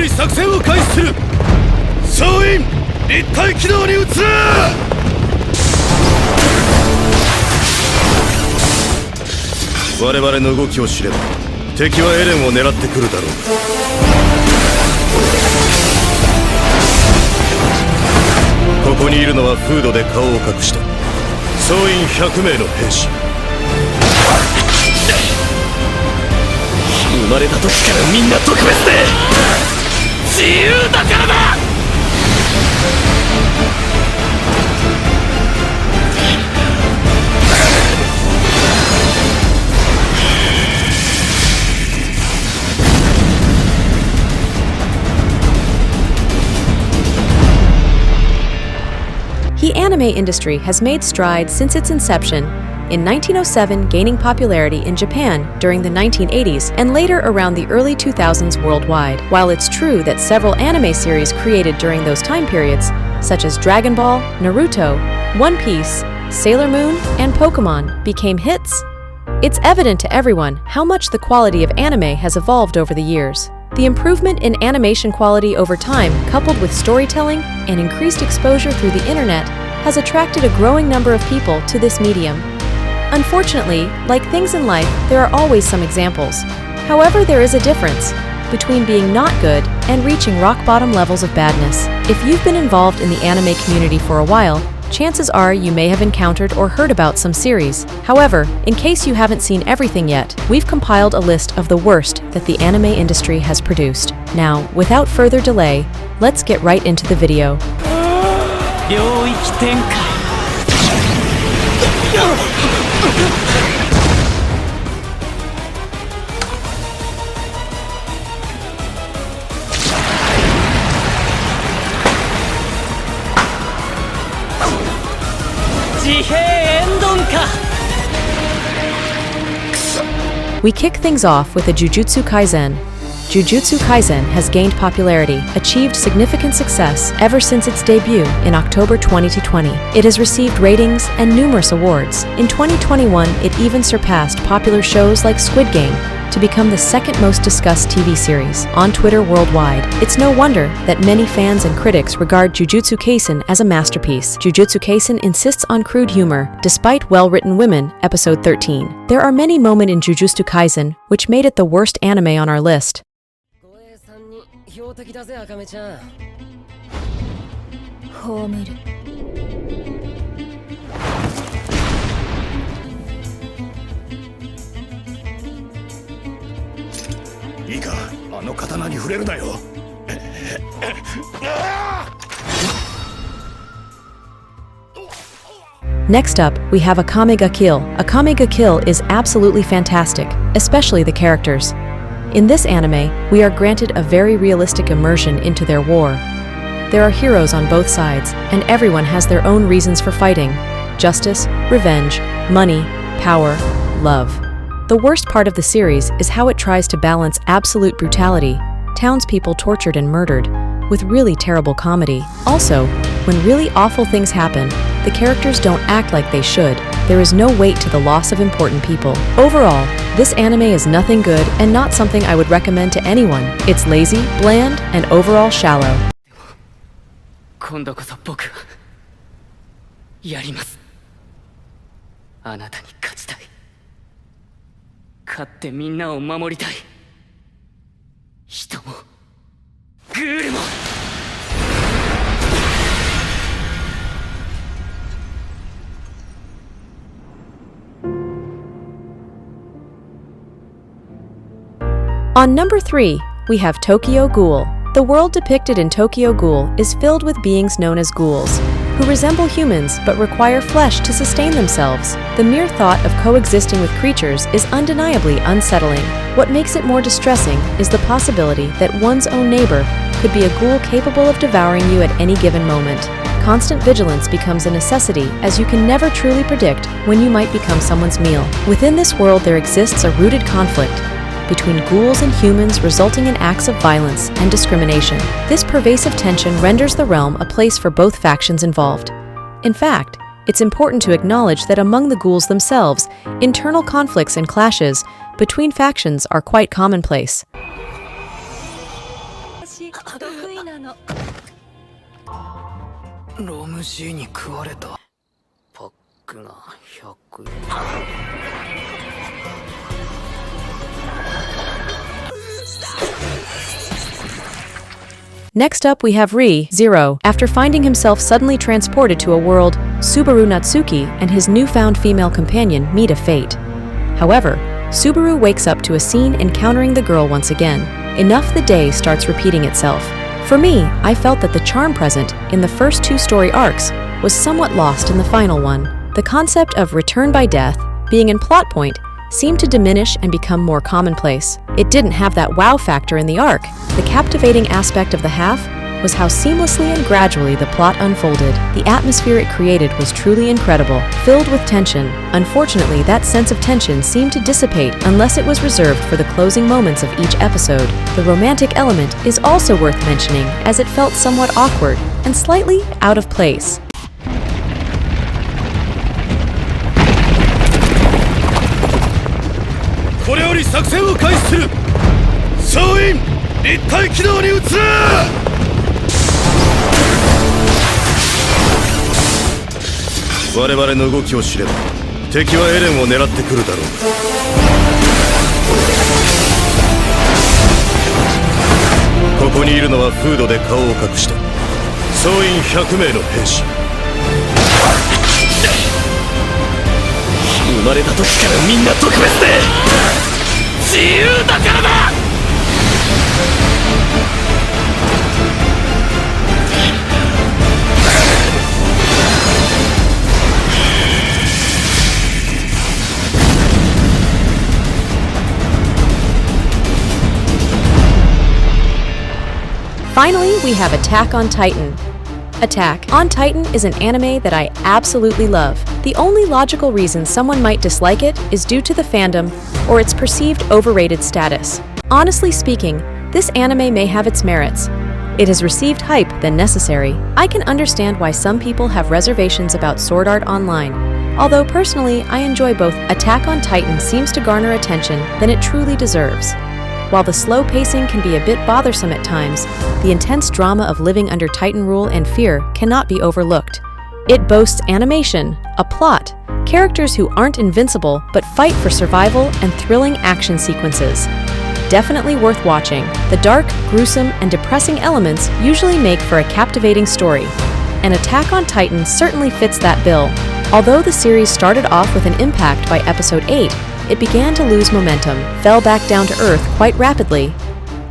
い作戦を開始する。総員立体起動に移れ。我々の動きを知れば敵はエレンを狙ってくるだろう。ここにいるのはフードで顔を隠した総員100名の兵士。生まれた時からみんな特別で自由だからだ。The anime industry has made strides since its inception, in 1907 gaining popularity in Japan during the 1980s and later around the early 2000s worldwide. While it's true that several anime series created during those time periods, such as Dragon Ball, Naruto, One Piece, Sailor Moon, and Pokemon, became hits, it's evident to everyone how much the quality of anime has evolved over the years. The improvement in animation quality over time, coupled with storytelling and increased exposure through the internet, has attracted a growing number of people to this medium. Unfortunately, like things in life, there are always some examples. However, there is a difference between being not good and reaching rock-bottom levels of badness. If you've been involved in the anime community for a while, chances are you may have encountered or heard about some series. However, in case you haven't seen everything yet, we've compiled a list of the worst that the anime industry has produced. Now, without further delay, let's get right into the video. We kick things off with a Jujutsu Kaisen. Jujutsu Kaisen has gained popularity, achieved significant success ever since its debut in October 2020. It has received ratings and numerous awards. In 2021, it even surpassed popular shows like Squid Game to become the second most discussed TV series on Twitter worldwide. It's no wonder that many fans and critics regard Jujutsu Kaisen as a masterpiece. Jujutsu Kaisen insists on crude humor, despite well-written women, episode 13. There are many moments in Jujutsu Kaisen which made it the worst anime on our list. Next up, we have Akame ga Kill. Akame ga Kill is absolutely fantastic, especially the characters. In this anime, we are granted a very realistic immersion into their war. There are heroes on both sides, and everyone has their own reasons for fighting: justice, revenge, money, power, love. The worst part of the series is how it tries to balance absolute brutality, townspeople tortured and murdered, with really terrible comedy. Also, when really awful things happen, the characters don't act like they should. There is no weight to the loss of important people. Overall, this anime is nothing good and not something I would recommend to anyone. It's lazy, bland, and overall shallow. 今度こそ僕はやります。あなたに勝ちたい。勝ってみんなを守りたい。人もグールも。On number 3, we have Tokyo Ghoul. The world depicted in Tokyo Ghoul is filled with beings known as ghouls, who resemble humans but require flesh to sustain themselves. The mere thought of coexisting with creatures is undeniably unsettling. What makes it more distressing is the possibility that one's own neighbor could be a ghoul capable of devouring you at any given moment. Constant vigilance becomes a necessity, as you can never truly predict when you might become someone's meal. Within this world there exists a rooted conflict between ghouls and humans, resulting in acts of violence and discrimination. This pervasive tension renders the realm a place for both factions involved. In fact, it's important to acknowledge that among the ghouls themselves, internal conflicts and clashes between factions are quite commonplace. MG に食われた。パックが100円。Next up, we have ReZero. After finding himself suddenly transported to a world, Subaru Natsuki and his newfound female companion meet a fate. However, Subaru wakes up to a scene encountering the girl once again. Enough the day starts repeating itself. For me, I felt that the charm present in the first two story arcs was somewhat lost in the final one. The concept of return by death, being in plot point, seemed to diminish and become more commonplace. It didn't have that wow factor in the arc. The captivating aspect of the half was how seamlessly and gradually the plot unfolded. The atmosphere it created was truly incredible, filled with tension. Unfortunately, that sense of tension seemed to dissipate unless it was reserved for the closing moments of each episode. The romantic element is also worth mentioning, as it felt somewhat awkward and slightly out of place. これより作戦を開始する。総員立体起動に移る。我々の動きを知れば敵はエレンを狙ってくるだろう。ここにいるのはフードで顔を隠した総員100名の兵士。生まれた時からみんな特別で自由だからだ。Finally, we have Attack on Titan. Attack on Titan is an anime that I absolutely love. The only logical reason someone might dislike it is due to the fandom or its perceived overrated status. Honestly speaking, this anime may have its merits. It has received hype than necessary. I can understand why some people have reservations about Sword Art Online. Although personally, I enjoy both. Attack on Titan seems to garner attention than it truly deserves. While the slow pacing can be a bit bothersome at times, the intense drama of living under Titan rule and fear cannot be overlooked. It boasts animation, a plot, characters who aren't invincible but fight for survival, and thrilling action sequences. Definitely worth watching. The dark, gruesome, and depressing elements usually make for a captivating story, and Attack on Titan certainly fits that bill. Although the series started off with an impact by episode 8, it began to lose momentum, fell back down to earth quite rapidly.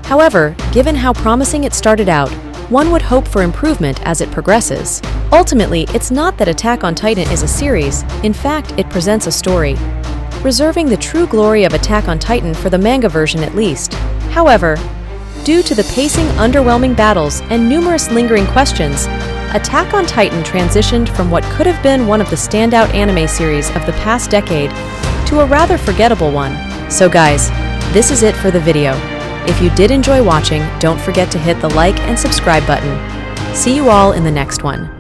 However, given how promising it started out, one would hope for improvement as it progresses. Ultimately, it's not that Attack on Titan is a series, in fact, it presents a story, reserving the true glory of Attack on Titan for the manga version at least. However, due to the pacing, underwhelming battles, and numerous lingering questions, Attack on Titan transitioned from what could have been one of the standout anime series of the past decade to a rather forgettable one. So guys, this is it for the video. If you did enjoy watching, don't forget to hit the like and subscribe button. See you all in the next one.